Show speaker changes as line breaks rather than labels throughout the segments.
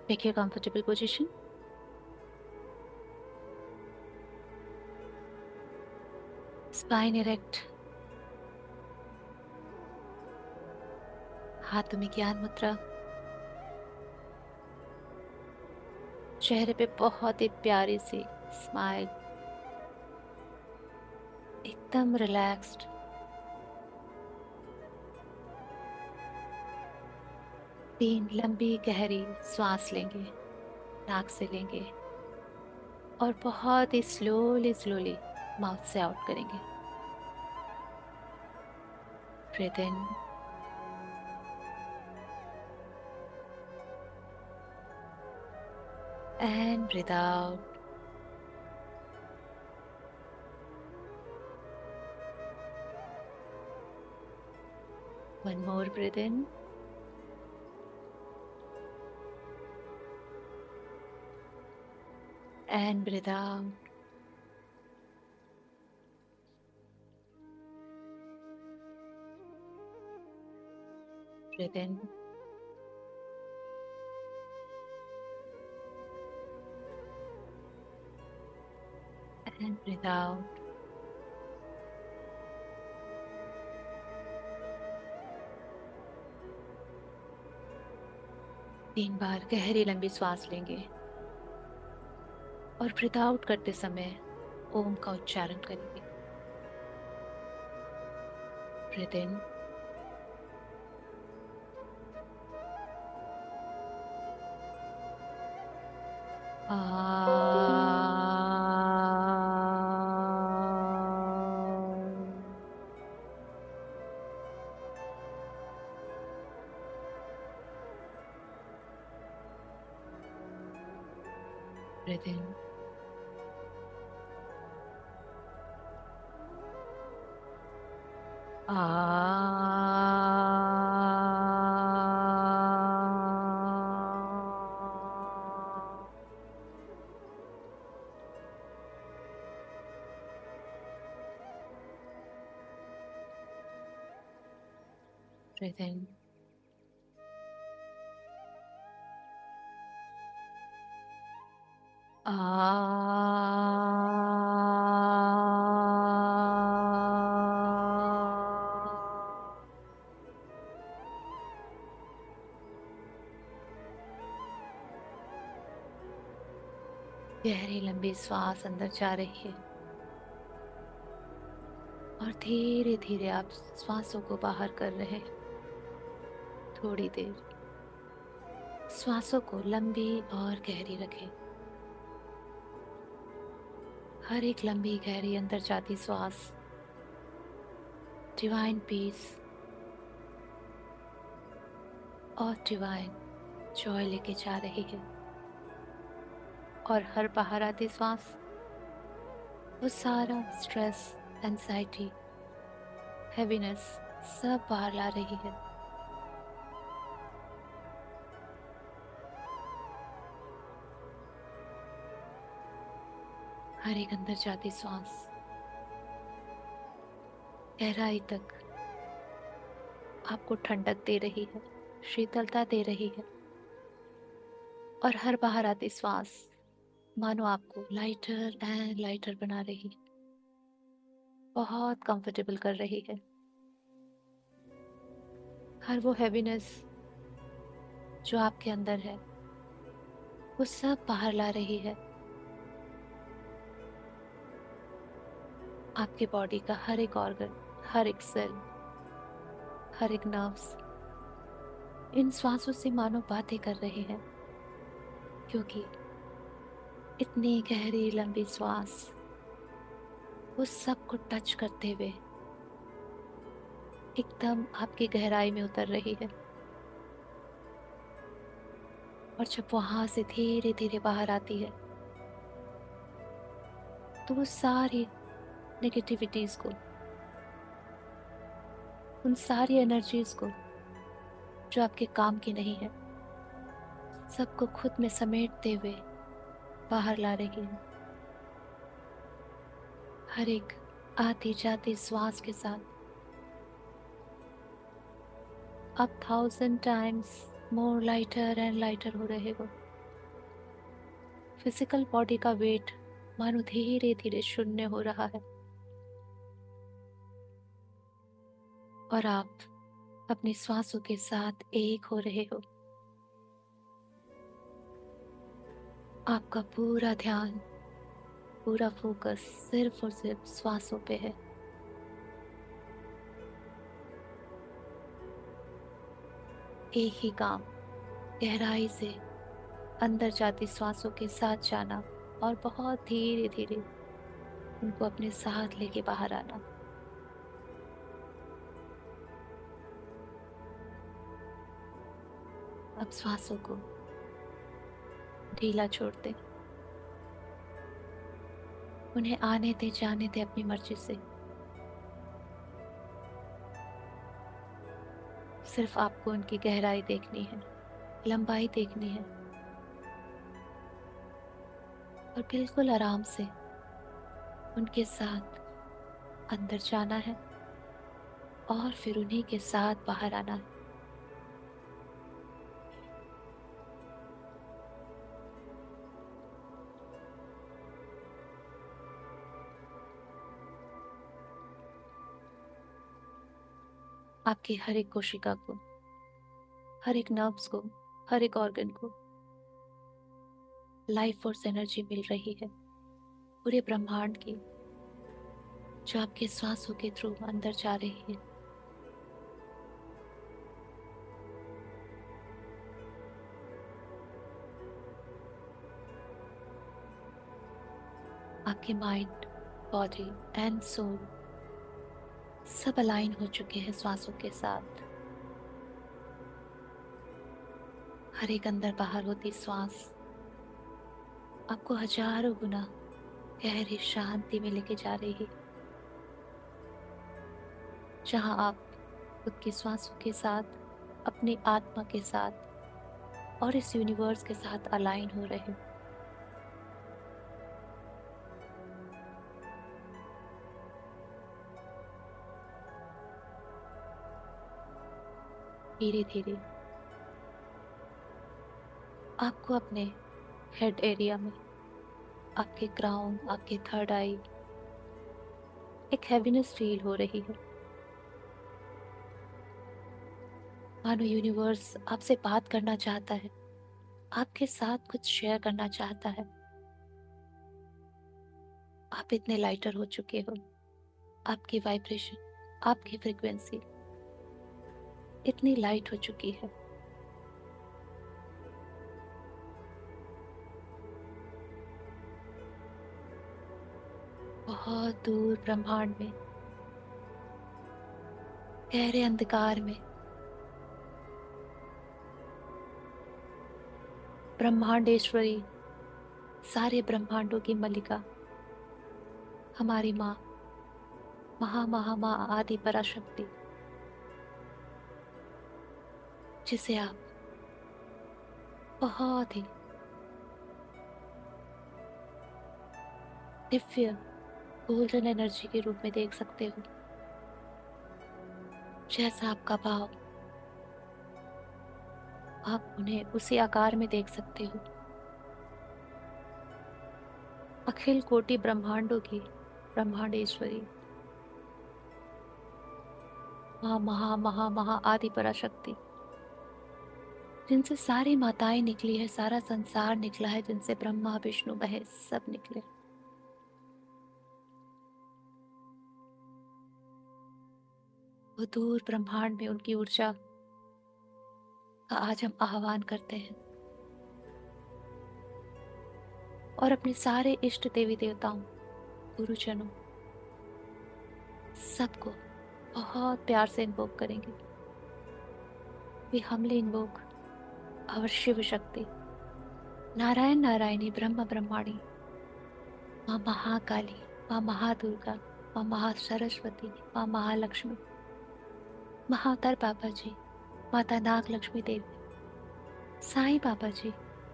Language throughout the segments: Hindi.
Pick your comfortable position. Spine erect. हाथों में ज्ञान मुद्रा. चेहरे पे बहुत ही प्यारी सी स्माइल. एकदम रिलैक्स्ड. 3 लंबी गहरी सांस लेंगे. नाक से लेंगे और बहुत ही स्लोली स्लोली माउथ से आउट करेंगे. Breathe in and breathe out. One more breath in and breathe out. Breathe in and breathe out. तीन बार गहरी लंबी सांस लेंगे और ब्रीथ आउट करते समय ओम का उच्चारण करेंगे. ब्रीथ इन आ. ब्रीथ इन आ. Breathe in आ. गहरी लंबी सांस अंदर जा रही है और धीरे धीरे आप श्वासों को बाहर कर रहे हैं. थोड़ी देर श्वासों को लंबी और गहरी रखें. हर एक लंबी गहरी अंदर जाती श्वास डिवाइन पीस और डिवाइन जॉय लेके जा रही है. और हर बाहर आती श्वास वो सारा स्ट्रेस, एंजाइटी, हैवीनेस सब बाहर ला रही है. हर एक अंदर जाती सांस गहराई तक आपको ठंडक दे रही है, शीतलता दे रही है. और हर बाहर आती सांस मानो आपको लाइटर एंड लाइटर बना रही है, बहुत कंफर्टेबल कर रही है. हर वो हैवीनेस जो आपके अंदर है वो सब बाहर ला रही है. आपके बॉडी का हर एक ऑर्गन, हर एक सेल, हर एक नर्व्स इन श्वासों से मानो बातें कर रहे हैं. क्योंकि इतनी गहरी लंबी श्वास वो सबको टच करते हुए एकदम आपकी गहराई में उतर रही है. और जब वहां से धीरे धीरे बाहर आती है तो वो सारी नेगेटिविटीज को, उन सारी एनर्जीज को जो आपके काम की नहीं है, सबको खुद में समेटते हुए बाहर ला रही है. हर एक आती जाती श्वास के साथ आप 1000 times more lighter and lighter हो रहे हो. फिजिकल बॉडी का वेट मानो धीरे धीरे शून्य हो रहा है और आप अपनी श्वासों के साथ एक हो रहे हो। आपका पूरा ध्यान, पूरा फोकस सिर्फ और सिर्फ श्वासों पे है। एक ही काम, गहराई से अंदर जाती श्वासों के साथ जाना और बहुत धीरे धीरे उनको अपने साथ लेके बाहर आना। अब श्वासों को ढीला छोड़ दे, उन्हें आने दे, जाने दे अपनी मर्जी से। सिर्फ आपको उनकी गहराई देखनी है, लंबाई देखनी है और बिल्कुल आराम से उनके साथ अंदर जाना है और फिर उन्हीं के साथ बाहर आना है। आपकी हर एक कोशिका को, हर एक नर्व्स को, हर एक ऑर्गन को लाइफ फोर्स एनर्जी मिल रही है, पूरे ब्रह्मांड की, जो आपके श्वासों के थ्रू अंदर जा रही है। आपके माइंड, बॉडी एंड सोल सब अलाइन हो चुके हैं श्वासों के साथ। हर एक अंदर बाहर होती श्वास आपको हजारों गुना गहरी शांति में लेके जा रही है, जहां आप खुद की श्वासों के साथ, अपनी आत्मा के साथ और इस यूनिवर्स के साथ अलाइन हो रहे हो। धीरे धीरे आपको अपने हेड एरिया में, आपके क्राउन, आपके थर्ड आई, एक हैवीनेस फील हो रही है। मानो यूनिवर्स आपसे बात करना चाहता है, आपके साथ कुछ शेयर करना चाहता है। आप इतने लाइटर हो चुके हो, आपकी वाइब्रेशन, आपकी फ्रिक्वेंसी इतनी लाइट हो चुकी है। बहुत दूर ब्रह्मांड में, गहरे अंधकार में, ब्रह्मांडेश्वरी, सारे ब्रह्मांडों की मलिका, हमारी माँ, महा महा माँ आदि पराशक्ति, जिसे आप बहुत ही दिव्य गोल्डन एनर्जी के रूप में देख सकते हो। जैसा आपका भाव, आप उन्हें उसी आकार में देख सकते हो। अखिल कोटि ब्रह्मांडों की ब्रह्मांडेश्वरी, माँ महा महा महा आदि पराशक्ति, जिनसे सारी माताएं निकली है, सारा संसार निकला है, जिनसे ब्रह्मा विष्णु महेश सब निकले। वो दूर ब्रह्मांड में उनकी ऊर्जा का आज हम आह्वान करते हैं और अपने सारे इष्ट देवी देवताओं, गुरुजनों, सबको बहुत प्यार से इन्वोक करेंगे। वी हमले इन्वोक आवर शिव शक्ति, नारायण नारायणी, ब्रह्म ब्रह्माणी, माँ महाकाली, माँ महादुर्गा, माँ महासरस्वती, माँ Mahalakshmi, महाअवतार Baba ji, Mata Nag Lakshmi Devi, Sai Baba ji,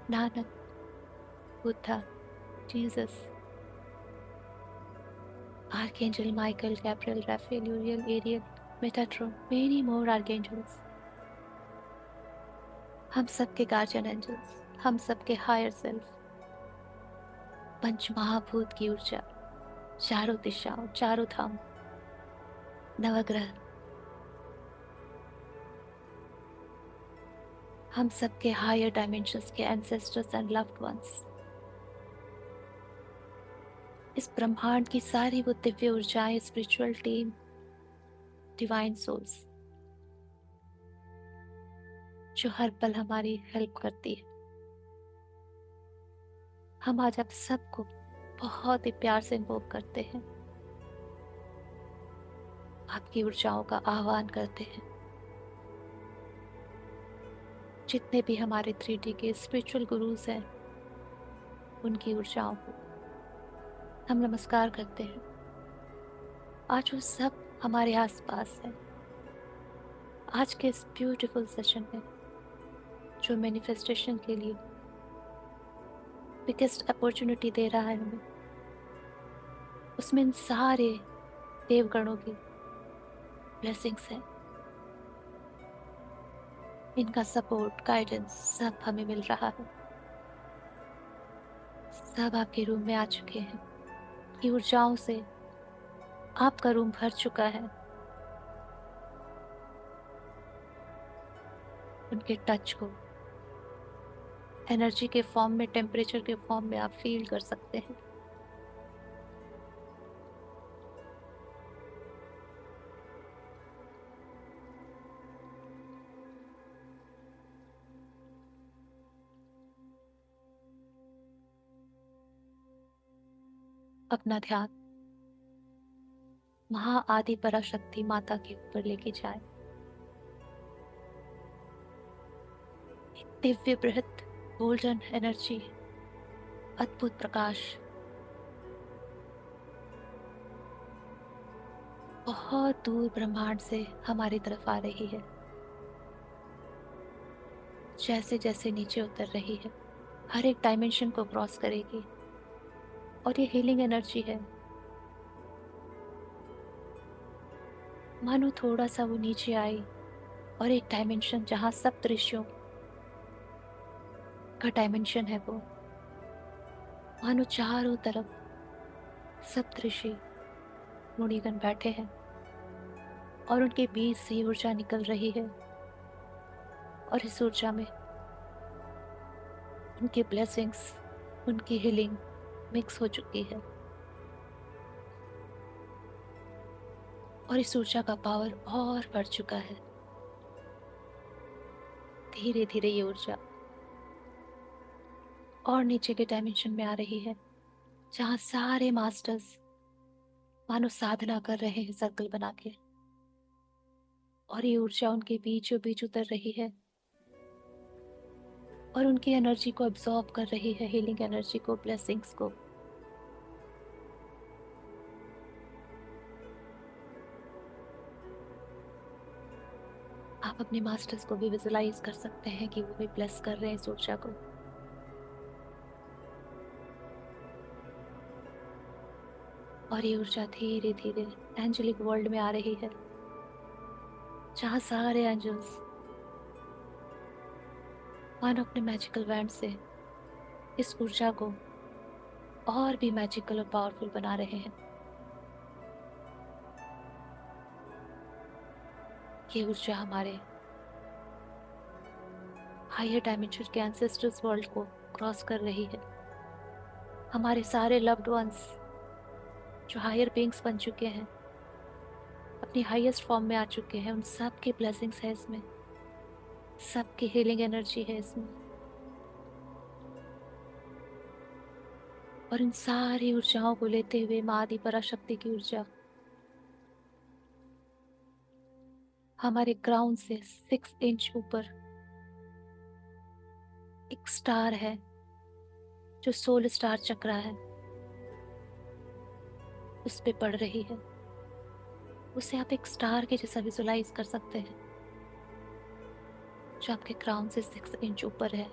Nanak, Buddha, Jesus, Archangel Michael, Gabriel, Raphael, Uriel, Ariel, Metatron, many more archangels, हम सबके गार्जियन एंजल्स, हम सबके हायर सेल्फ, पंच महाभूत की ऊर्जा, चारों दिशाओं, चारों धाम, नवग्रह, हम सबके हायर डायमेंशंस के एंसेस्टर्स एंड लव्ड वंस, इस ब्रह्मांड की सारी वो Divya ऊर्जाएं, spiritual team, divine souls जो हर पल हमारी हेल्प करती है, हम आज आप सबको बहुत ही प्यार से इन्वोक करते हैं, आपकी ऊर्जाओं का आह्वान करते हैं। जितने भी हमारे 3D के स्पिरिचुअल गुरुज हैं, उनकी ऊर्जाओं को हम नमस्कार करते हैं। आज वो सब हमारे आसपास है। आज के इस ब्यूटीफुल सेशन में जो मैनिफेस्टेशन के लिए बिगेस्ट अपॉर्चुनिटी दे रहा है हमें, उसमें इन सारे देवगणों की ब्लेसिंग्स हैं। इनका सपोर्ट, गाइडेंस सब हमें मिल रहा है। सब आपके रूम में आ चुके हैं। की ऊर्जाओं से आपका रूम भर चुका है। उनके टच को एनर्जी के फॉर्म में, टेम्परेचर के फॉर्म में आप फील कर सकते हैं। अपना ध्यान महा आदि पराशक्ति माता के ऊपर लेके जाए। दिव्य बृहत गोल्डन एनर्जी, अद्भुत प्रकाश बहुत दूर ब्रह्मांड से हमारी तरफ आ रही है। जैसे जैसे नीचे उतर रही है, हर एक डायमेंशन को क्रॉस करेगी। और ये हीलिंग एनर्जी है, मानो थोड़ा सा वो नीचे आई और एक डायमेंशन जहां सब दृश्यों का डायमेंशन है, वो मानो चारों तरफ सप्तऋषि मुनिगण बैठे हैं और उनके बीच से ऊर्जा निकल रही है। और इस ऊर्जा में उनकी ब्लेसिंग्स, उनकी हीलिंग मिक्स हो चुकी है। और इस ऊर्जा का पावर और बढ़ चुका है। धीरे धीरे ये ऊर्जा और नीचे के डायमेंशन में आ रही है, जहां सारे मास्टर्स मानो साधना कर रहे हैं सर्कल बना के। और ये ऊर्जा उनके बीचों बीच उतर रही है और उनकी एनर्जी को अब्सॉर्ब कर रही है, हीलिंग एनर्जी को, ब्लेसिंग्स को। आप अपने मास्टर्स को भी विजुलाइज कर सकते हैं कि वो भी ब्लेस कर रहे हैं इस ऊर्जा को। और ये ऊर्जा धीरे धीरे एंजेलिक वर्ल्ड में आ रही है, जहां सारे एंजल्स मानो अपने मैजिकल वैंड से इस ऊर्जा को और भी मैजिकल और पावरफुल बना रहे हैं। ये ऊर्जा हमारे हायर डायमेंशन के एंसेस्टर्स वर्ल्ड को क्रॉस कर रही है। हमारे सारे लव्ड वंस जो हायर बीइंग्स बन चुके हैं, अपनी हाईएस्ट फॉर्म में आ चुके हैं, उन सब की ब्लेसिंग्स है इसमें, सबकी हीलिंग एनर्जी है इसमें। और इन सारी ऊर्जाओं को लेते हुए माँ आदि पराशक्ति की ऊर्जा हमारे ग्राउंड से 6 इंच ऊपर एक स्टार है जो सोल स्टार चक्रा है, उस पे पड़ रही है। उसे आप एक स्टार के जैसा विजुलाइज कर सकते हैं, जो आपके ग्राउंड से 6 इंच ऊपर है।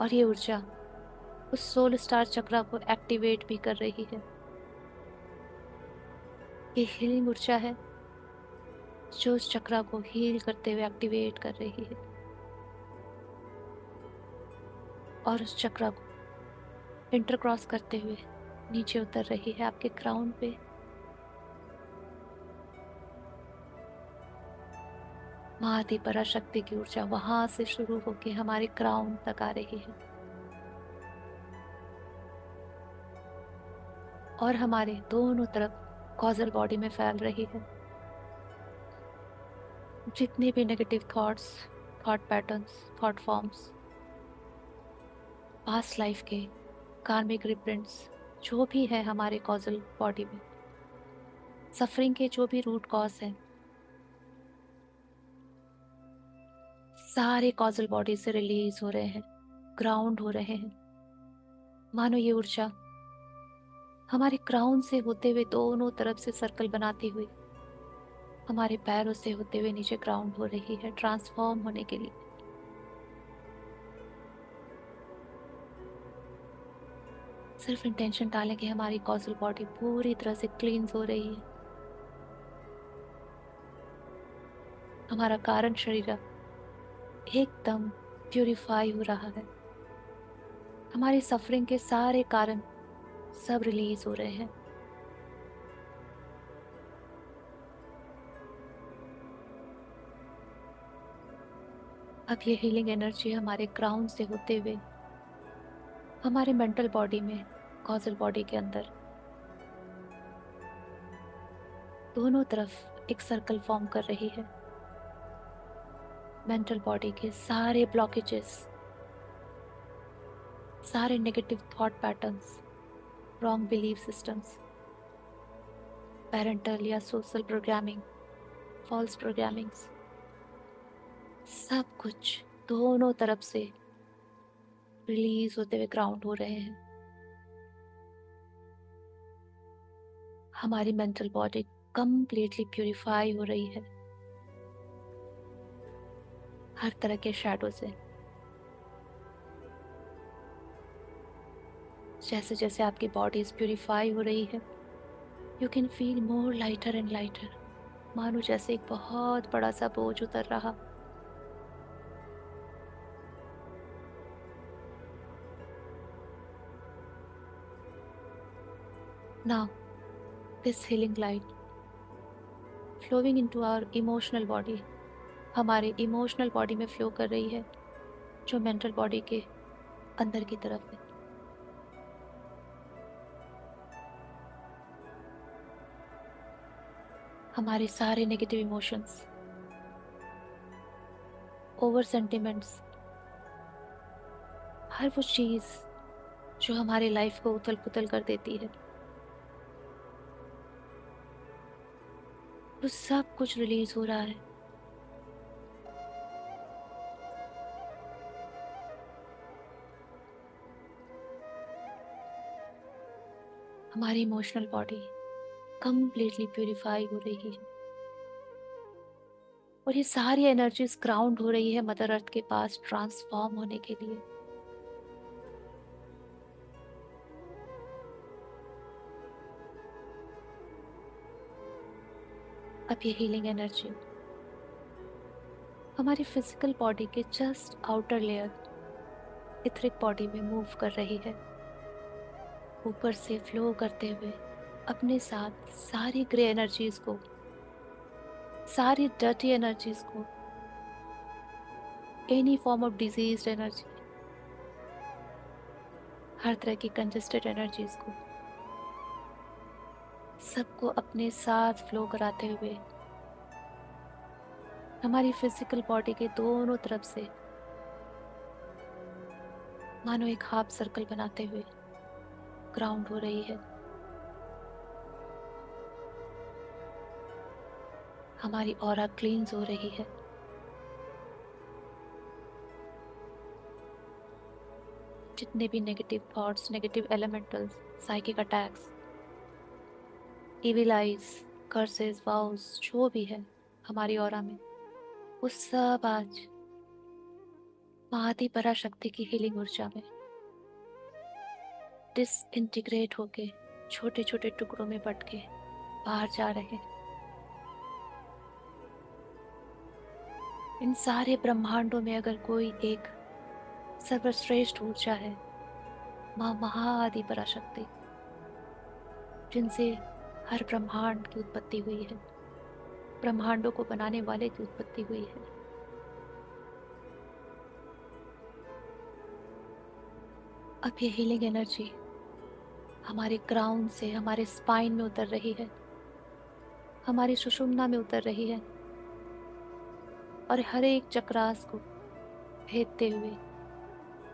और ये ऊर्जा उस सोल स्टार चक्रा को एक्टिवेट भी कर रही है। ये हीलिंग ऊर्जा है जो उस चक्रा को हील करते हुए एक्टिवेट कर रही है और उस चक्रा को इंटरक्रॉस करते हुए नीचे उतर रही है आपके क्राउन पे। महाआदि पराशक्ति की ऊर्जा वहां से शुरू होके हमारे क्राउन तक आ रही है और हमारे दोनों तरफ कॉजल बॉडी में फैल रही है। जितने भी negative thoughts, thought patterns, thought forms, past life के कार्मिक रिप्रिंट्स, जो भी है हमारे कॉजल बॉडी में, सफरिंग के जो भी रूट कॉज है, सारे कॉजल बॉडी से रिलीज हो रहे हैं, ग्राउंड हो रहे हैं। मानो ये ऊर्जा हमारे क्राउन से होते हुए दोनों तरफ से सर्कल बनाती हुई हमारे पैरों से होते हुए नीचे ग्राउंड हो रही है, ट्रांसफॉर्म होने के लिए। सिर्फ इंटेंशन डालें कि हमारी कॉजल बॉडी पूरी तरह से क्लींस हो रही है। हमारा कारण शरीर एकदम प्यूरिफाई हो रहा है। हमारी सफरिंग के सारे कारण सब रिलीज हो रहे हैं। अब ये हीलिंग एनर्जी हमारे क्राउन से होते हुए हमारे मेंटल बॉडी में, कॉजल बॉडी के अंदर दोनों तरफ एक सर्कल फॉर्म कर रही है। मेंटल बॉडी के सारे ब्लॉकेजेस, सारे negative thought patterns, wrong belief systems, parental या सोशल प्रोग्रामिंग, फॉल्स प्रोग्रामिंग्स, सब कुछ दोनों तरफ से रिलीज होते हुए ग्राउंड हो रहे हैं। हमारी मेंटल बॉडी कंप्लीटली प्यूरिफाई हो रही है हर तरह के शैडो से। जैसे जैसे आपकी बॉडी प्यूरिफाई हो रही है, you can feel more lighter and lighter. मानो जैसे एक बहुत बड़ा सा बोझ उतर रहा। Now this healing light flowing into our emotional body, हमारे इमोशनल बॉडी में फ्लो कर रही है, जो मेंटल बॉडी के अंदर की तरफ है। हमारे सारे नेगेटिव इमोशंस, ओवर सेंटिमेंट्स, हर वो चीज जो हमारी लाइफ को उथल पुथल कर देती है, वो सब कुछ रिलीज हो रहा है। हमारी इमोशनल बॉडी कंप्लीटली प्यूरिफाई हो रही है और ये सारी एनर्जीज ग्राउंड हो रही है मदर अर्थ के पास ट्रांसफॉर्म होने के लिए। अब ये हीलिंग एनर्जी हमारी फिजिकल बॉडी के just outer layer etheric body में मूव कर रही है, ऊपर से फ्लो करते हुए अपने साथ सारी ग्रे एनर्जीज को, सारी डर्टी एनर्जीज को, any form of disease energy, हर तरह की कंजेस्टेड एनर्जीज को, सबको अपने साथ फ्लो कराते हुए हमारी फिजिकल बॉडी के दोनों तरफ से मानो एक हाफ सर्कल बनाते हुए ग्राउंड हो रही है। हमारी ऑरा क्लींस हो रही है। जितने भी negative thoughts, negative elementals, psychic attacks, evil eyes, curses, vows, जो भी है हमारी ऑरा में, वो सब आज महाआदि पराशक्ति की हीलिंग ऊर्जा में डिसइंटीग्रेट होके छोटे छोटे टुकड़ों में बट के बाहर जा रहे हैं। इन सारे ब्रह्मांडों में अगर कोई एक सर्वश्रेष्ठ ऊर्जा है माँ महाआदि पराशक्ति, जिनसे हर ब्रह्मांड की उत्पत्ति हुई है, ब्रह्मांडों को बनाने वाले की उत्पत्ति हुई है। अब ये हीलिंग एनर्जी हमारे क्राउन से हमारे स्पाइन में उतर रही है, हमारी सुषुम्ना में उतर रही है, और हर एक चक्रास को भेदते हुए,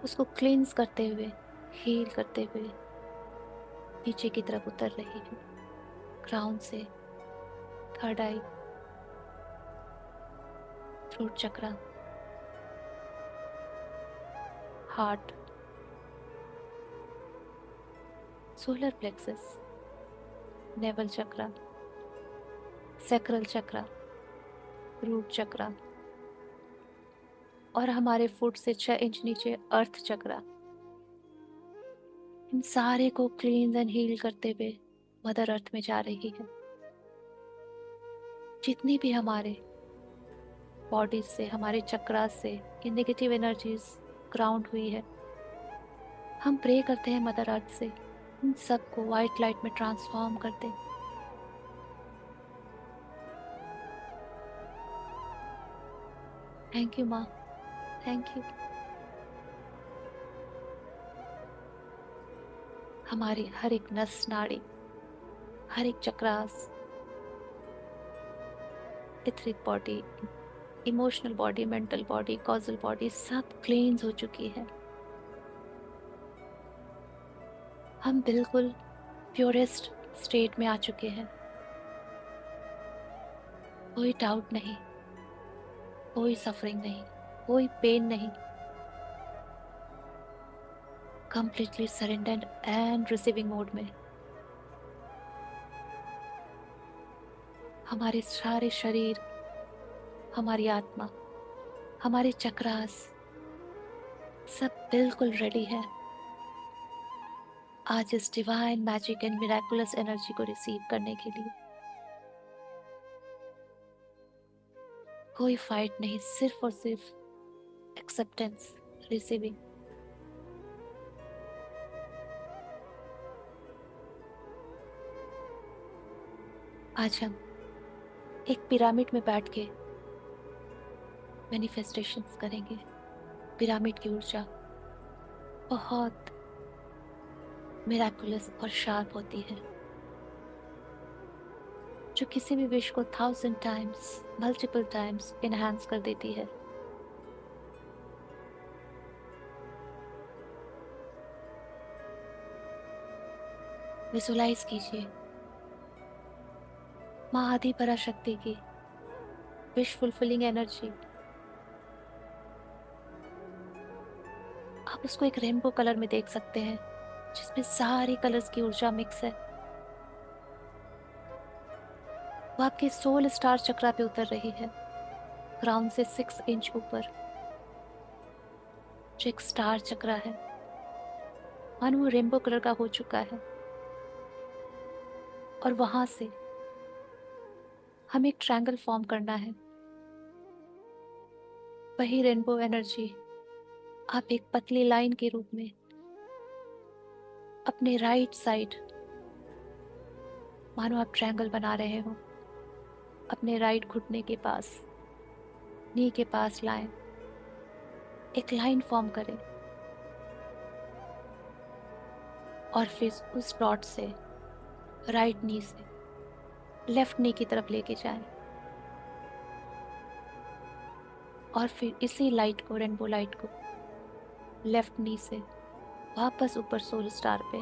उसको क्लींस करते हुए, हील करते हुए नीचे की तरफ उतर रही है। क्राउन से थर्ड आई, थ्रोट चक्रा, हार्ट, सोलर प्लेक्सस, नेवल चक्रा, सैक्रल चक्रा, रूट चक्रा, और हमारे फुट से 6 इंच नीचे अर्थ चक्रा। इन सारे को क्लींस एंड हील करते हुए मदर अर्थ में जा रही है। जितनी भी हमारे बॉडी से, हमारे चक्रा से ये नेगेटिव एनर्जीज ग्राउंड हुई है, हम प्रे करते हैं मदर अर्थ से इन सबको व्हाइट लाइट में ट्रांसफॉर्म कर दे। थैंक यू माँ, थैंक यू। हमारी हर एक नस नाड़ी, हर एक chakras, etheric body, emotional body, mental body, causal body सब क्लींस हो चुकी है। हम बिल्कुल प्योरेस्ट स्टेट में आ चुके हैं। कोई डाउट नहीं, कोई सफरिंग नहीं, कोई पेन नहीं। Completely surrendered and receiving mode में हमारे सारे शरीर, हमारी आत्मा, हमारे चक्रास सब बिल्कुल रेडी है आज इस divine magic and miraculous energy को रिसीव करने के लिए। कोई फाइट नहीं, सिर्फ और सिर्फ एक्सेप्टेंस, रिसीविंग। आज हम एक पिरामिड में बैठ के मैनिफेस्टेशंस करेंगे। पिरामिड की ऊर्जा बहुत मिराकुलस और शार्प होती है, जो किसी भी विश को 1000 टाइम्स, मल्टीपल टाइम्स इनहांस कर देती है। विजुलाइज कीजिए माँ आदि पराशक्ति की विश फुलफिलिंग एनर्जी। आप उसको एक रेनबो कलर में देख सकते हैं, जिसमें सारी कलर्स की ऊर्जा मिक्स है। वो आपके सोल स्टार चक्रा पे उतर रही है, ग्राउंड से 6 इंच ऊपर, जो एक स्टार चक्रा है, मानो वो रेनबो कलर का हो चुका है। और वहां से हमें एक ट्रायंगल फॉर्म करना है। वही रेनबो एनर्जी आप एक पतली लाइन के रूप में अपने राइट साइड, मानो आप ट्रायंगल बना रहे हो, अपने राइट घुटने के पास, नी के पास लाएं, एक लाइन फॉर्म करें, और फिर उस डॉट से राइट नी से लेफ्ट नी की तरफ लेके जाएं, और फिर इसी लाइट को, रेनबो लाइट को, लेफ्ट नी से वापस ऊपर सोल स्टार पे।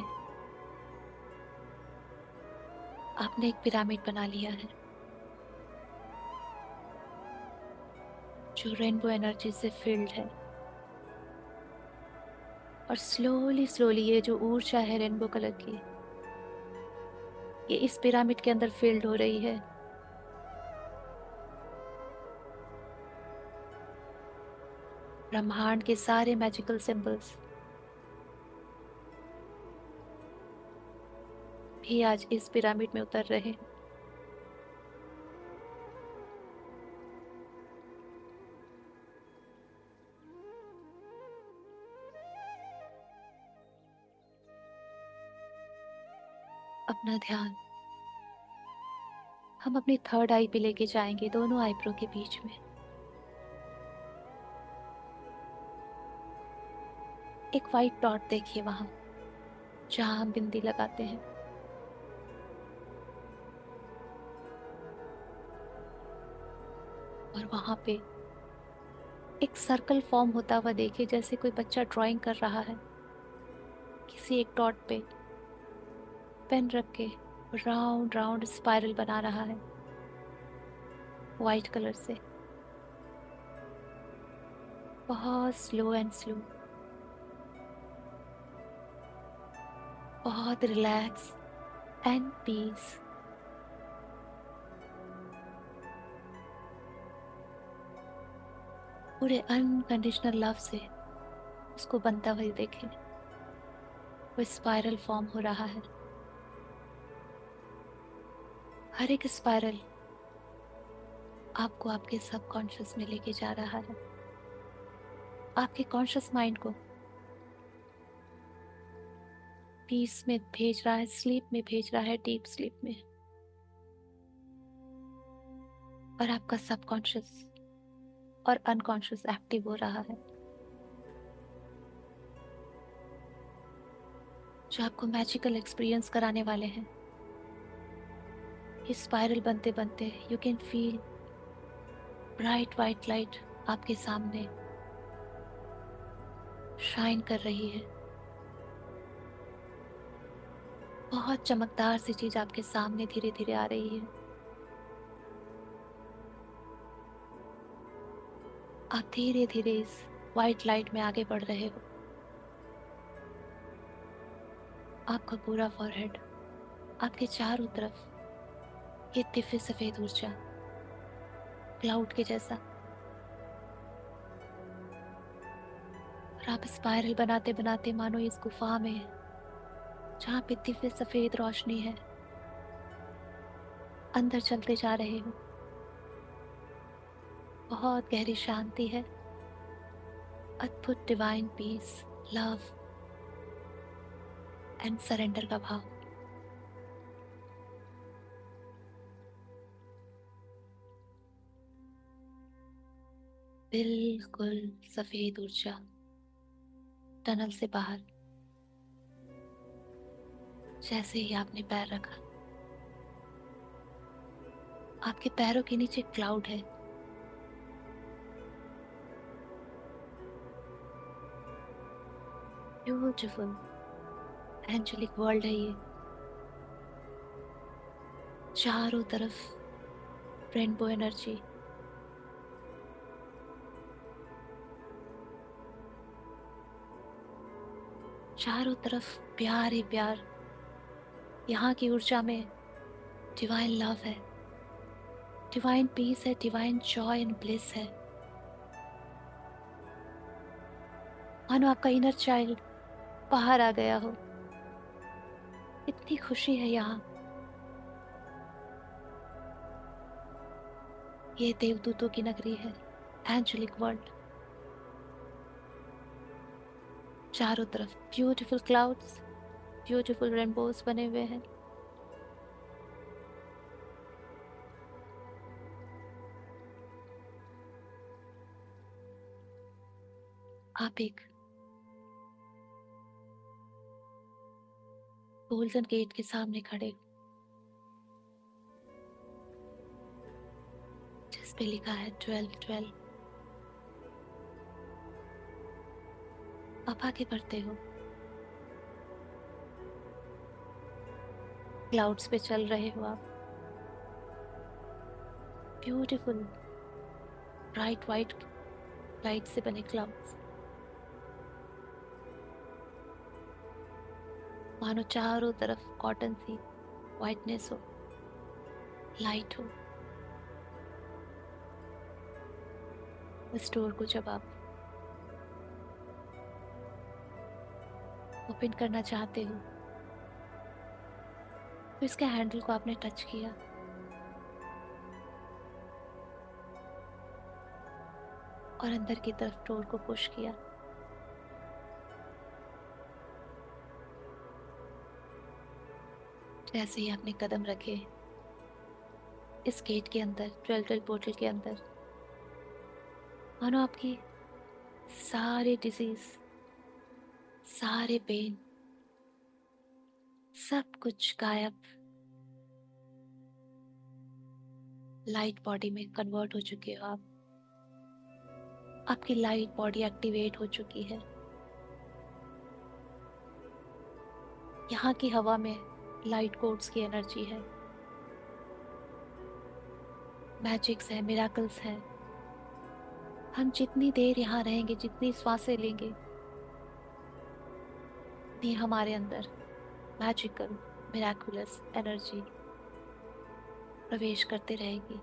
आपने एक पिरामिड बना लिया है, जो रेनबो एनर्जी से फिल्ड है। और स्लोली स्लोली ये जो ऊर्जा है रेनबो कलर की, ये इस पिरामिड के अंदर फिल्ड हो रही है। ब्रह्मांड के सारे मैजिकल सिंबल्स भी आज इस पिरामिड में उतर रहे हैं। अपना ध्यान हम अपनी थर्ड आई पे लेके जाएंगे, दोनों आईब्रो के बीच में। एक वाइट डॉट देखिए वहां, जहां हम बिंदी लगाते हैं। और वहां पे एक सर्कल फॉर्म होता हुआ देखिए, जैसे कोई बच्चा ड्राइंग कर रहा है किसी एक डॉट पे पेन रख के, राउंड राउंड स्पाइरल बना रहा है वाइट कलर से। बहुत स्लो एंड स्लो, बहुत रिलैक्स एंड पीस। पूरे अनकंडीशनल लव से उसको बनता हुआ देखे। वो स्पाइरल फॉर्म हो रहा है। हर एक स्पाइरल आपको आपके सबकॉन्शियस में लेके जा रहा है, आपके कॉन्शियस माइंड को पीस में भेज रहा है, स्लीप में भेज रहा है, डीप स्लीप में। और आपका सबकॉन्शियस और अनकॉन्शियस एक्टिव हो रहा है, जो आपको मैजिकल एक्सपीरियंस कराने वाले हैं। ये स्पाइरल बनते बनते you can feel bright white light आपके सामने शाइन कर रही है। बहुत चमकदार सी चीज आपके सामने धीरे धीरे आ रही है। आप धीरे धीरे इस वाइट लाइट में आगे बढ़ रहे हो। आपका पूरा फॉरहेड, आपके चारों तरफ ये दिव्य सफेद ऊर्जा क्लाउड के जैसा। और आप स्पाइरल बनाते बनाते मानो इस गुफा में, जहाँ पे दिव्य सफेद रोशनी है, अंदर चलते जा रहे हो। बहुत गहरी शांति है, अद्भुत divine peace, love and surrender का भाव। बिल्कुल सफेद ऊर्जा टनल से बाहर। जैसे ही आपने पैर रखा, आपके पैरों के नीचे क्लाउड है। ब्यूटीफुल एंजेलिक वर्ल्ड है ये। चारों तरफ रेनबो एनर्जी। चारों तरफ प्यार ही प्यार। यहाँ की ऊर्जा में डिवाइन लव है, डिवाइन पीस है, डिवाइन जॉय एंड ब्लिस है। मानो आपका इनर चाइल्ड बाहर आ गया हो। इतनी खुशी है यहाँ। ये देवदूतों की नगरी है, एंजेलिक वर्ल्ड। चारों तरफ ब्यूटीफुल क्लाउड्स, ब्यूटीफुल रेनबोज बने हुए हैं। आप एक गोल्डन गेट के सामने खड़े हो, जिस पे लिखा है 12-12। आप आगे बढ़ते हो, क्लाउड्स पे चल रहे हो आप। ब्यूटीफुल ब्राइट वाइट लाइट से बने क्लाउड्स, मानो चारों तरफ कॉटन सी वाइटनेस हो, लाइट हो। इस डोर को जब आप ओपन करना चाहते हो, तो इसके हैंडल को आपने टच किया और अंदर की तरफ डोर को पुश किया। जैसे ही आपने कदम रखे इस गेट के अंदर, 12 पोर्टल के अंदर, मानो आपकी सारे डिजीज, सारे पेन, सब कुछ गायब, लाइट बॉडी में कन्वर्ट हो चुके हो आप। आपकी लाइट बॉडी एक्टिवेट हो चुकी है। यहाँ की हवा में लाइट कोड्स की एनर्जी है, मैजिक्स है, मिराकल्स है। हम जितनी देर यहाँ रहेंगे, जितनी सांसें लेंगे, उतनी हमारे अंदर मैजिकल, मिराकुलस एनर्जी प्रवेश करते रहेगी।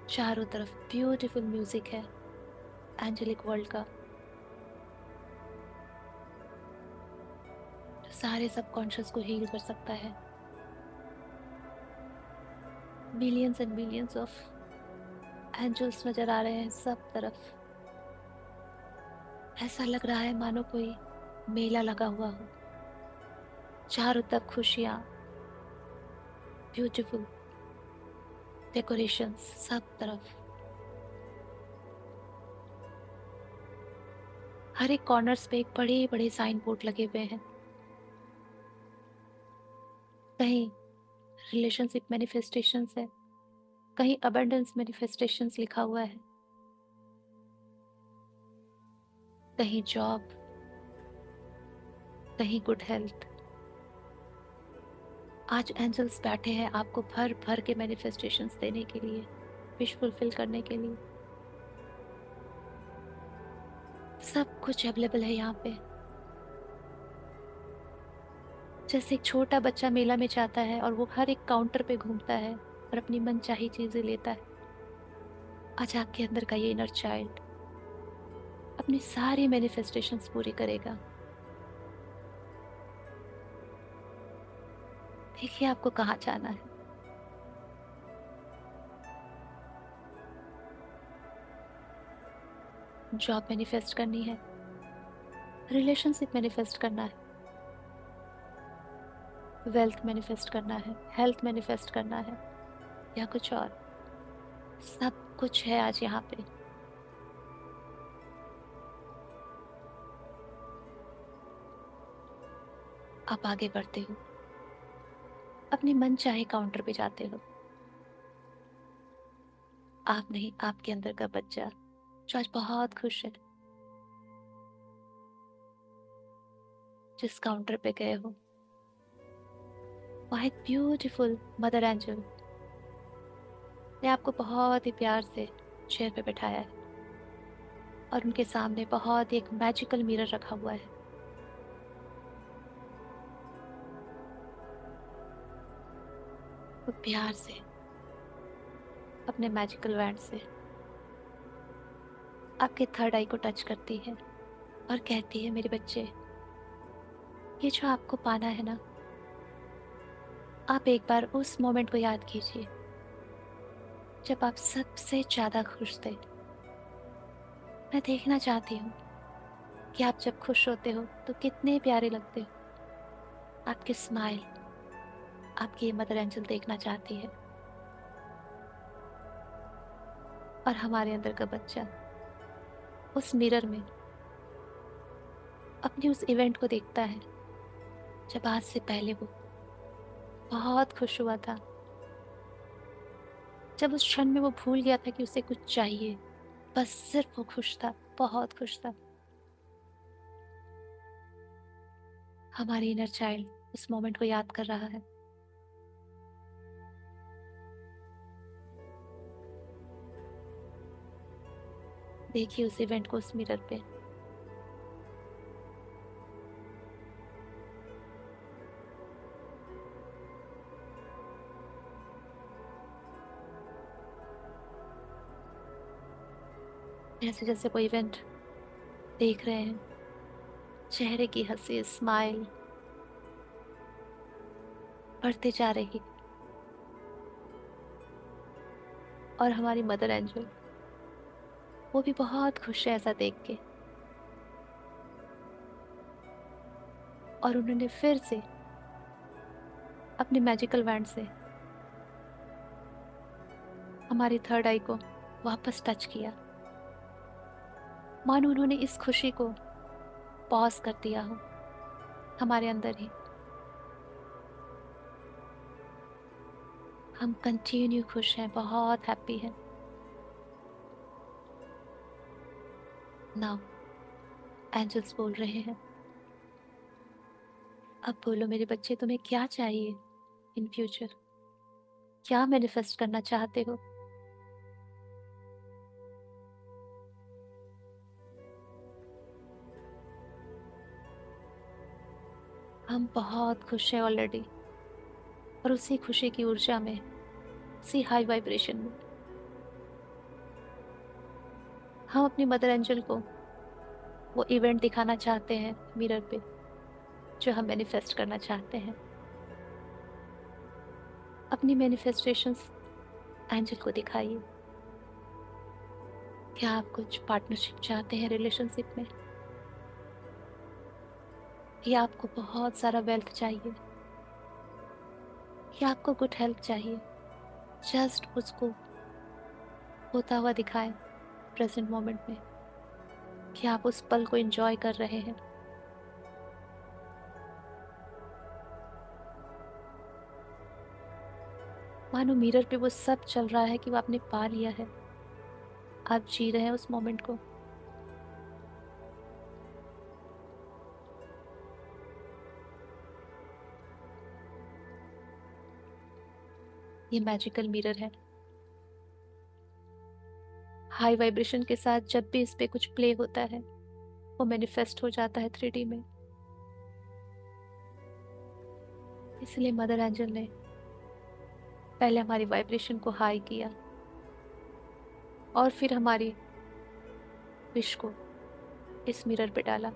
चारों तरफ ब्यूटीफुल म्यूजिक है, एंजेलिक वर्ल्ड का, जो सारे सबकॉन्शियस को हील कर सकता है। Millions and millions of angels नजर आ रहे हैं सब तरफ। ऐसा लग रहा है मानो कोई मेला लगा हुआ हो, चारों तरफ खुशियां, ब्यूटीफुल डेकोरेशंस सब तरफ। हर एक कॉर्नर्स पे एक बड़े बड़े साइन बोर्ड लगे हुए हैं। कहीं रिलेशनशिप मैनिफेस्टेशंस है, कहीं अबंडेंस मैनिफेस्टेशंस लिखा हुआ है, कहीं जॉब, कहीं गुड हेल्थ। आज एंजल्स बैठे हैं आपको भर भर के मैनिफेस्टेशंस देने के लिए, विश फुलफिल करने के लिए। सब कुछ अवेलेबल है यहाँ पे। जैसे एक छोटा बच्चा मेला में जाता है और वो हर एक काउंटर पे घूमता है और अपनी मनचाही चीजें लेता है, आज आपके अंदर का ये इनर चाइल्ड अपनी सारी मैनिफेस्टेशंस पूरी करेगा। देखिए आपको कहाँ जाना है। जॉब मैनिफेस्ट करनी है, रिलेशनशिप मैनिफेस्ट करना है, वेल्थ मैनिफेस्ट करना है, हेल्थ मैनिफेस्ट करना है, या कुछ और, सब कुछ है आज यहाँ पे। आप आगे बढ़ते हो, अपनी मन चाहे काउंटर पे जाते हो। आप नहीं, आपके अंदर का बच्चा जो आज बहुत खुश है, जिस काउंटर पे गए हो वहाँ एक ब्यूटीफुल मदर एंजल ने आपको बहुत ही प्यार से चेयर पे बैठाया है और उनके सामने बहुत ही एक मैजिकल मिरर रखा हुआ है। वो प्यार से अपने मैजिकल वैंड से आपके थर्ड आई को टच करती है और कहती है, मेरे बच्चे, ये जो आपको पाना है ना, आप एक बार उस मोमेंट को याद कीजिए जब आप सबसे ज्यादा खुश थे। मैं देखना चाहती हूँ कि आप जब खुश होते हो तो कितने प्यारे लगते हो। आपकी स्माइल, आपकी ये मदर एंजल देखना चाहती है। और हमारे अंदर का बच्चा उस मिरर में अपने उस इवेंट को देखता है जब आज से पहले वो बहुत खुश हुआ था, जब उस क्षण में वो भूल गया था कि उसे कुछ चाहिए, बस सिर्फ वो खुश था, बहुत खुश था। हमारी इनर चाइल्ड उस मोमेंट को याद कर रहा है। देखिए उस इवेंट को उस मिरर पे। जैसे जैसे वो इवेंट देख रहे हैं, चेहरे की हंसी, स्माइल बढ़ते जा रही। और हमारी मदर एंजल वो भी बहुत खुश है ऐसा देख के। और उन्होंने फिर से अपने मैजिकल वैंड से हमारी थर्ड आई को वापस टच किया, मानो उन्होंने इस खुशी को पॉज कर दिया हो हमारे अंदर ही। हम कंटिन्यू खुश हैं, बहुत हैप्पी हैं। नाउ एंजल्स बोल रहे हैं, अब बोलो मेरे बच्चे, तुम्हें क्या चाहिए इन फ्यूचर? क्या मैनिफेस्ट करना चाहते हो? हम बहुत खुश हैं ऑलरेडी, और उसी खुशी की ऊर्जा में, उसी हाई वाइब्रेशन में हम अपनी मदर एंजल को वो इवेंट दिखाना चाहते हैं मिरर पे, जो हम मैनिफेस्ट करना चाहते हैं। अपनी मैनिफेस्टेशंस एंजल को दिखाइए। क्या आप कुछ पार्टनरशिप चाहते हैं रिलेशनशिप में, या आपको बहुत सारा वेल्थ चाहिए, या आपको गुड हेल्थ चाहिए? जस्ट उसको होता हुआ दिखाएं प्रेजेंट मोमेंट में, कि आप उस पल को एंजॉय कर रहे हैं। मानो मिरर पे वो सब चल रहा है कि वो आपने पा लिया है, आप जी रहे हैं उस मोमेंट को। ये मैजिकल मिरर है। हाई वाइब्रेशन के साथ जब भी इस पे कुछ प्ले होता है, वो मैनिफेस्ट हो जाता है 3D में। इसलिए मदर एंजल ने पहले हमारी वाइब्रेशन को हाई किया, और फिर हमारी विश को इस मिरर पे डाला।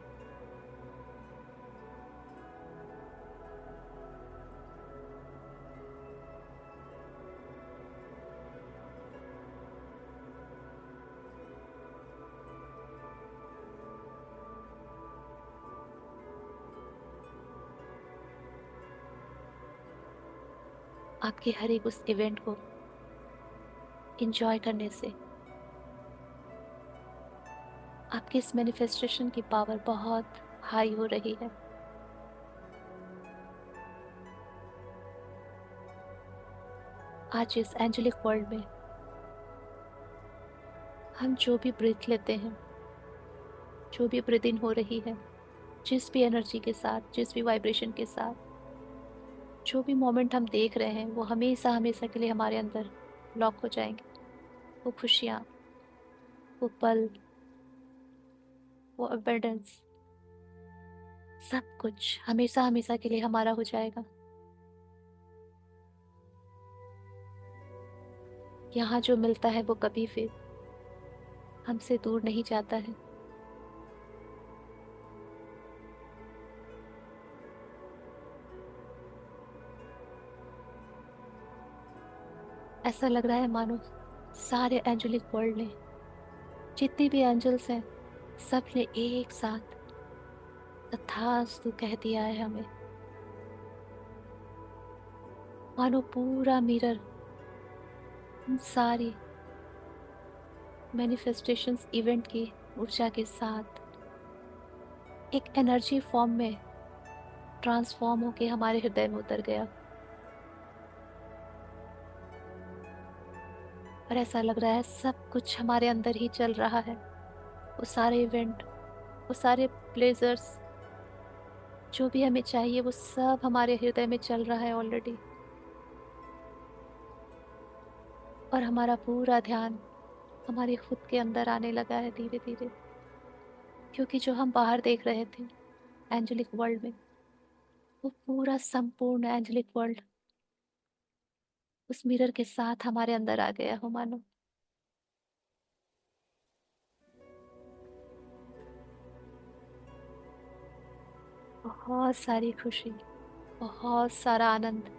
आपके हर एक उस इवेंट को एंजॉय करने से आपकी इस मैनिफेस्टेशन की पावर बहुत हाई हो रही है। आज इस एंजेलिक वर्ल्ड में हम जो भी ब्रीथ लेते हैं, जो भी ब्रीथ इन हो रही है, जिस भी एनर्जी के साथ, जिस भी वाइब्रेशन के साथ, जो भी मोमेंट हम देख रहे हैं, वो हमेशा हमेशा के लिए हमारे अंदर लॉक हो जाएंगे। वो खुशियाँ, वो पल, वो अबेंडेंस, सब कुछ हमेशा हमेशा के लिए हमारा हो जाएगा। यहाँ जो मिलता है वो कभी फिर हमसे दूर नहीं जाता है। ऐसा लग रहा है मानो सारे एंजेलिक वर्ल्ड ने, जितने भी एंजल्स हैं, सब ने एक साथ तथास्तु कह दिया है हमें। मानो पूरा मिरर उन सारी मैनिफेस्टेशंस इवेंट की ऊर्जा के साथ एक एनर्जी फॉर्म में ट्रांसफॉर्म होके हमारे हृदय में उतर गया। और ऐसा लग रहा है सब कुछ हमारे अंदर ही चल रहा है। वो सारे इवेंट, वो सारे प्लेजर्स, जो भी हमें चाहिए, वो सब हमारे हृदय में चल रहा है ऑलरेडी। और हमारा पूरा ध्यान हमारे खुद के अंदर आने लगा है धीरे धीरे, क्योंकि जो हम बाहर देख रहे थे एंजेलिक वर्ल्ड में, वो पूरा संपूर्ण एंजेलिक वर्ल्ड उस मिरर के साथ हमारे अंदर आ गया हो मानो। बहुत सारी खुशी, बहुत सारा आनंद,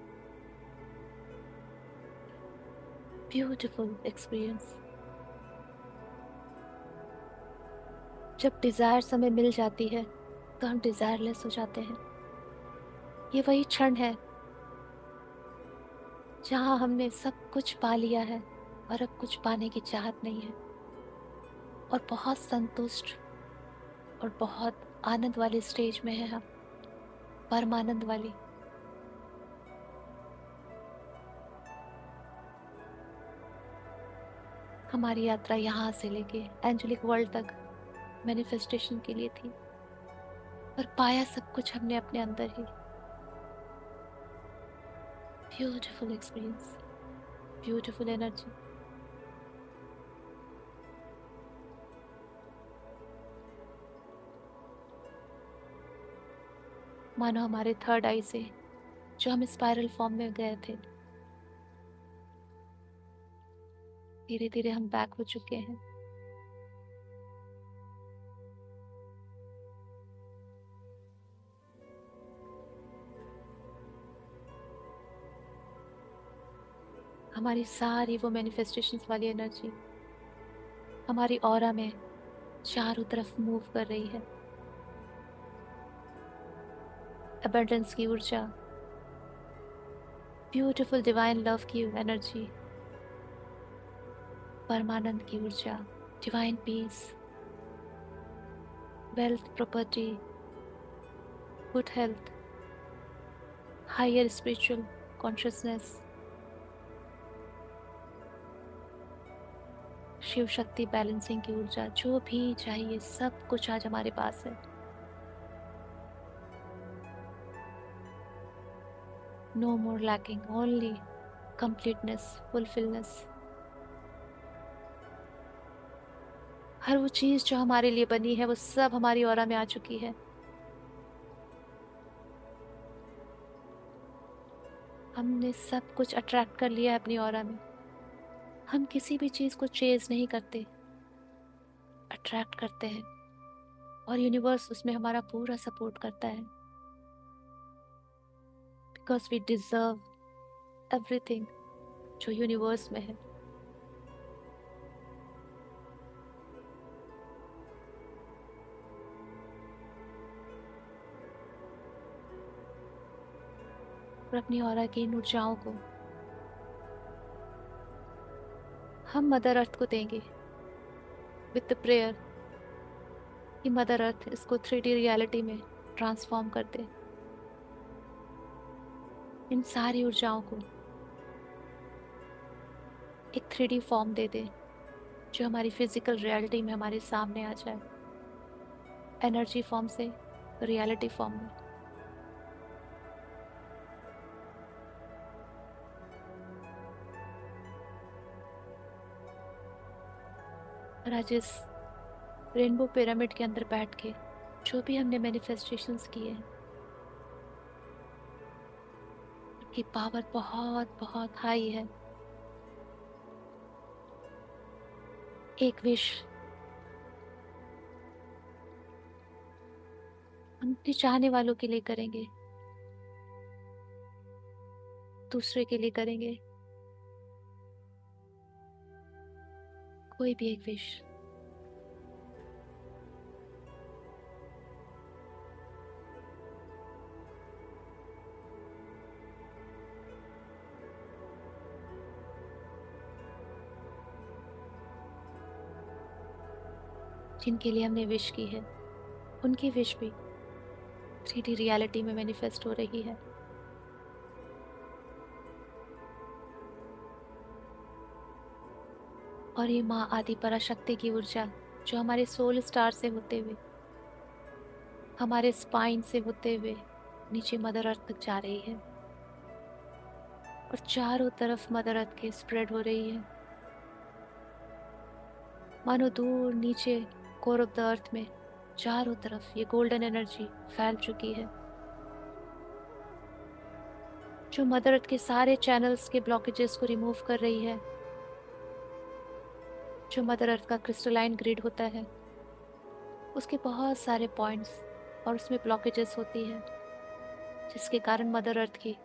ब्यूटीफुल एक्सपीरियंस। जब डिजायर हमें मिल जाती है, तो हम डिजायरलेस हो जाते हैं। ये वही क्षण है जहां हमने सब कुछ पा लिया है और अब कुछ पाने की चाहत नहीं है, और बहुत संतुष्ट और बहुत आनंद वाली स्टेज में है हम, परमानंद वाली। हमारी यात्रा यहाँ से लेके एंजेलिक वर्ल्ड तक मैनिफेस्टेशन के लिए थी, पर पाया सब कुछ हमने अपने अंदर ही। Beautiful experience, beautiful energy. मानो हमारे थर्ड आई से जो हम स्पाइरल फॉर्म में गए थे, धीरे धीरे हम बैक हो चुके हैं। हमारी सारी वो मैनिफेस्टेशंस वाली एनर्जी हमारी ऑरा में चारों तरफ मूव कर रही है। अबंडेंस की ऊर्जा, ब्यूटीफुल डिवाइन लव की एनर्जी, परमानंद की ऊर्जा, divine peace, wealth, property, good health, higher spiritual consciousness, Shiv Shakti balancing की ऊर्जा, जो भी चाहिए सब कुछ आज हमारे पास है। नो मोर लैकिंग, ओनली कंप्लीटनेस, फुलफिलनेस। हर वो चीज जो हमारे लिए बनी है वो सब हमारी ऑरा में आ चुकी है। हमने सब कुछ अट्रैक्ट कर लिया है अपनी ऑरा में। हम किसी भी चीज को चेज नहीं करते, अट्रैक्ट करते हैं, और यूनिवर्स उसमें हमारा पूरा सपोर्ट करता है, बिकॉज वी डिजर्व एवरीथिंग जो यूनिवर्स में है। और अपनी ऑरा की इन ऊर्जाओं को हम मदर अर्थ को देंगे विद द प्रेयर कि मदर अर्थ इसको 3D रियलिटी में ट्रांसफॉर्म कर दे। इन सारी ऊर्जाओं को एक 3D फॉर्म दे दे जो हमारी फिजिकल रियलिटी में हमारे सामने आ जाए, एनर्जी फॉर्म से रियलिटी फॉर्म में। और आज इस रेनबो पिरामिड के अंदर बैठ के जो भी हमने मैनिफेस्टेशंस किए हैं, उनकी पावर बहुत बहुत हाई है। एक विश हम अपने चाहने वालों के लिए करेंगे, दूसरे के लिए करेंगे, कोई भी एक विश। जिनके लिए हमने विश की है उनकी विश भी 3D रियलिटी में मैनिफेस्ट हो रही है। और ये माँ आदि पराशक्ति की ऊर्जा जो हमारे सोल स्टार से होते हुए, हमारे स्पाइन से होते हुए नीचे मदर अर्थ तक जा रही है, और चारों तरफ मदर अर्थ के स्प्रेड हो रही है, मानो दूर नीचे कोर ऑफ द अर्थ में चारों तरफ ये गोल्डन एनर्जी फैल चुकी है, जो मदर अर्थ के सारे चैनल्स के ब्लॉकेजेस को रिमूव कर रही है। जो मदर अर्थ का क्रिस्टलाइन ग्रिड होता है उसके बहुत सारे पॉइंट्स और उसमें ब्लॉकेजेस होती है, जिसके कारण मदर अर्थ की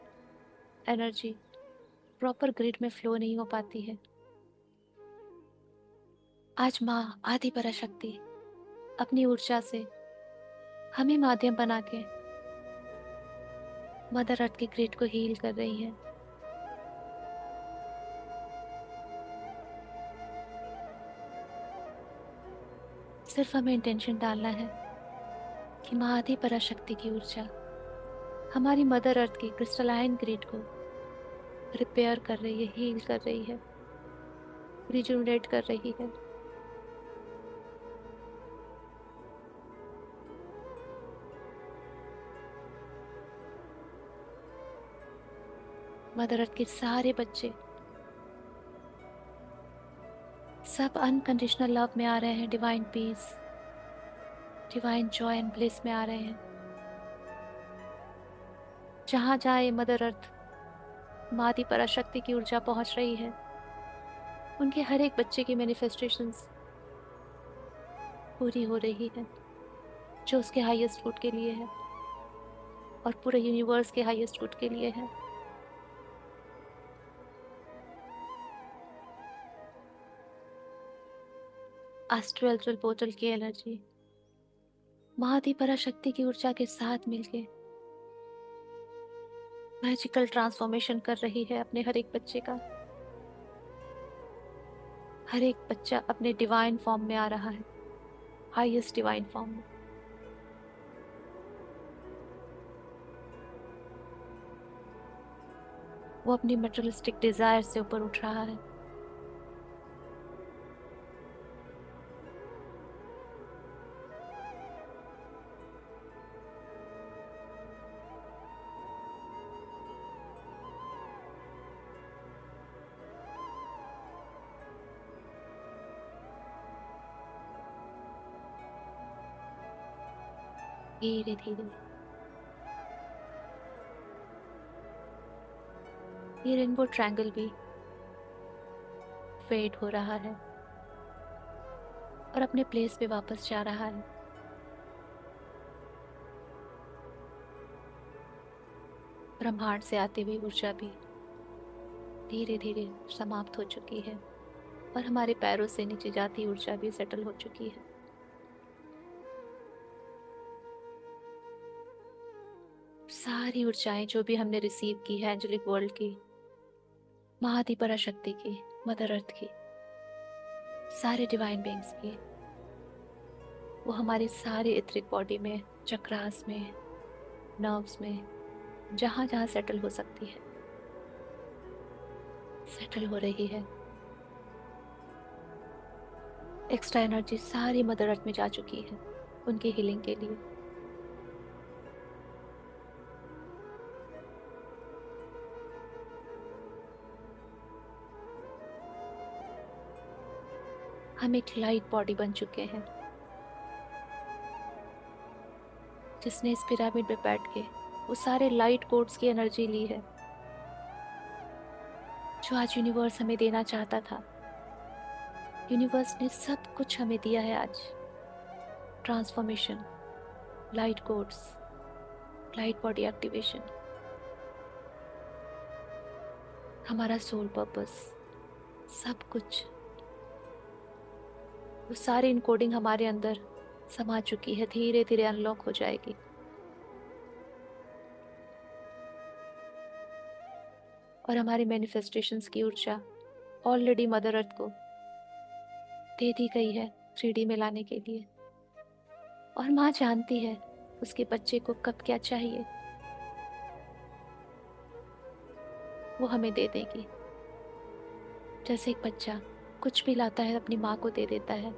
एनर्जी प्रॉपर ग्रिड में फ्लो नहीं हो पाती है। आज माँ आदि पराशक्ति अपनी ऊर्जा से हमें माध्यम बना के मदर अर्थ के ग्रिड को हील कर रही है। सिर्फ हमें इंटेंशन डालना है कि माँ आदि पराशक्ति की ऊर्जा हमारी मदर अर्थ की क्रिस्टलाइन ग्रिड को रिपेयर कर रही है, हील कर रही है, रिजुवनेट कर रही है। मदर अर्थ के सारे बच्चे सब अनकंडीशनल लव में आ रहे हैं, divine peace, divine joy and bliss में आ रहे हैं। जहां जहां ये मदर अर्थ मादी पराशक्ति की ऊर्जा पहुंच रही है, उनके हर एक बच्चे की मैनिफेस्टेशंस पूरी हो रही है, जो उसके हाईएस्ट गुड के लिए है और पूरे यूनिवर्स के हाईएस्ट गुड के लिए है। एस्ट्रल पोर्टल की एनर्जी महादी पराशक्ति की ऊर्जा के साथ मिलके मैजिकल ट्रांसफॉर्मेशन कर रही है अपने हर एक बच्चे का। हर एक बच्चा अपने डिवाइन फॉर्म में आ रहा है, हाईएस्ट डिवाइन फॉर्म में। वो अपनी मटेरियलिस्टिक डिजायर से ऊपर उठ रहा है। धीरे धीरे ये रेनबो ट्रायंगल भी फेड हो रहा है और अपने प्लेस पे वापस जा रहा है। ब्रह्मांड से आती हुई ऊर्जा भी धीरे धीरे समाप्त हो चुकी है और हमारे पैरों से नीचे जाती ऊर्जा भी सेटल हो चुकी है। सारी ऊर्जाएं जो भी हमने रिसीव की है एंजेलिक वर्ल्ड की, महादी पराशक्ति की, मदर अर्थ की, सारे डिवाइन बीइंग्स की, वो हमारी सारी इथरिक बॉडी में, चक्रास में, नर्व्स में, जहां जहां सेटल हो सकती है, सेटल हो रही है। एक्स्ट्रा एनर्जी सारी मदर अर्थ में जा चुकी है उनकी हीलिंग के लिए। हम एक लाइट बॉडी बन चुके हैं जिसने इस पिरामिड में बैठ के वो सारे लाइट कोड्स की एनर्जी ली है जो आज यूनिवर्स हमें देना चाहता था। यूनिवर्स ने सब कुछ हमें दिया है आज। Transformation, light codes, light body activation, हमारा सोल पर्पस, सब कुछ, वो सारी इनकोडिंग हमारे अंदर समा चुकी है, धीरे धीरे अनलॉक हो जाएगी। और हमारी मैनिफेस्टेशंस की ऊर्जा ऑलरेडी मदर अर्थ को दे दी गई है 3D में लाने के लिए। और माँ जानती है उसके बच्चे को कब क्या चाहिए, वो हमें दे देगी। जैसे एक बच्चा कुछ भी लाता है अपनी माँ को दे देता है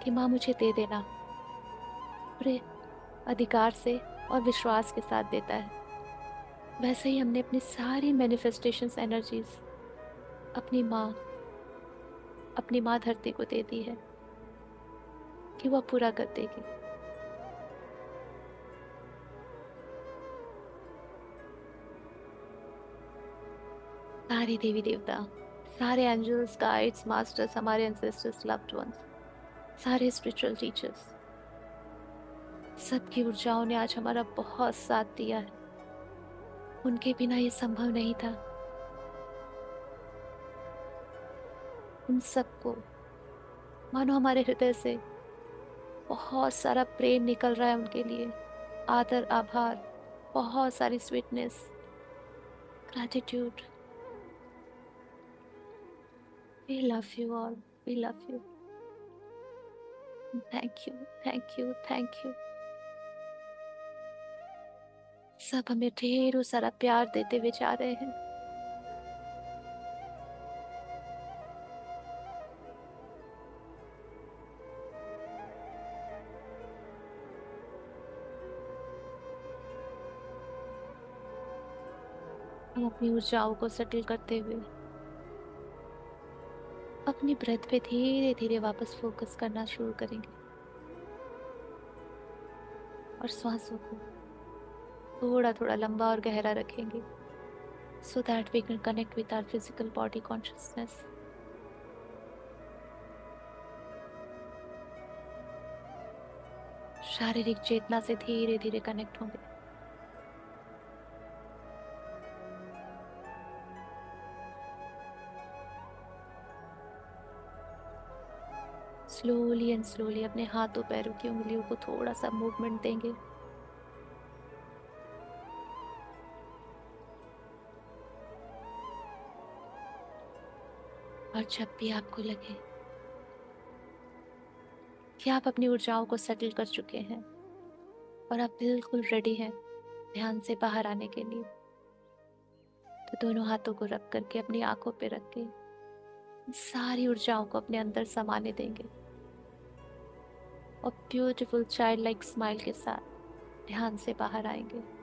कि माँ मुझे दे देना, पूरे अधिकार से और विश्वास के साथ देता है। वैसे ही हमने अपनी सारी मैनिफेस्टेशंस एनर्जीज अपनी माँ धरती को दे दी है कि वह पूरा कर देगी। सारे देवी देवता, सारे एंजल्स, गाइड्स, मास्टर्स, हमारे एंसेस्टर्स, लव्ड वंस, सारे स्पिरिचुअल टीचर्स, सबकी ऊर्जाओं ने आज हमारा बहुत साथ दिया है। उनके बिना ये संभव नहीं था। उन सबको मानो हमारे हृदय से बहुत सारा प्रेम निकल रहा है उनके लिए, आदर, आभार, बहुत सारी sweetness, gratitude. We love you all, we love you. Thank you, thank you, thank you. सब हमें ढेरों सारा प्यार देते हुए जा रहे हैं। हम अपनी ऊर्जाओं को सेटल करते हुए अपनी ब्रेथ पे धीरे धीरे वापस फोकस करना शुरू करेंगे और सांसों को थोड़ा थोड़ा लंबा और गहरा रखेंगे, so that we can connect with our physical body consciousness. शारीरिक चेतना से धीरे धीरे कनेक्ट होंगे। स्लोली एंड स्लोली अपने हाथों पैरों की उंगलियों को थोड़ा सा मूवमेंट देंगे। और जब भी आपको लगे कि आप अपनी ऊर्जाओं को सेटल कर चुके हैं और आप बिल्कुल रेडी हैं ध्यान से बाहर आने के लिए, तो दोनों हाथों को रख करके अपनी आंखों पे रख के इन सारी ऊर्जाओं को अपने अंदर समाने देंगे और ब्यूटीफुल चाइल्ड लाइक स्माइल के साथ ध्यान से बाहर आएंगे।